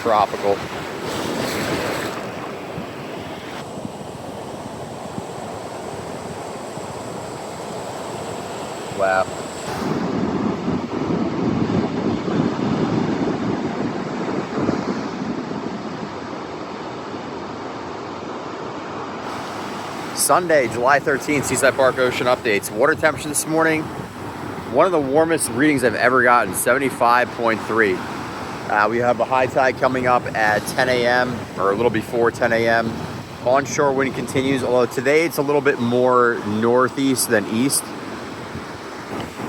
tropical. Wow. Sunday, July 13th, Seaside Park Ocean updates. Water temperature this morning, one of the warmest readings I've ever gotten, 75.3. We have a high tide coming up at 10 a.m. or a little before 10 a.m. Onshore wind continues, although today it's a little bit more northeast than east.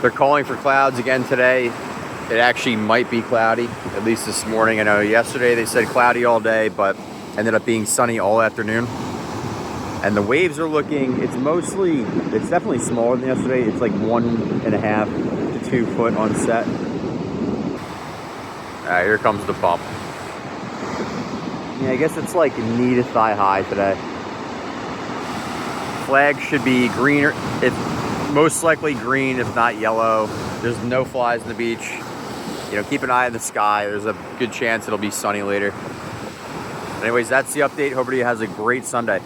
They're calling for clouds again today. It actually might be cloudy, at least this morning. I know yesterday they said cloudy all day, but ended up being sunny all afternoon. And the waves are looking, it's definitely smaller than yesterday. It's like 1.5 to 2 foot on set. All right, here comes the pump. Yeah, I guess it's like knee to thigh high today. Flag should be greener. It's most likely green, if not yellow. There's no flies on the beach. You know, keep an eye on the sky. There's a good chance it'll be sunny later. Anyways, that's the update. Hope everybody has a great Sunday.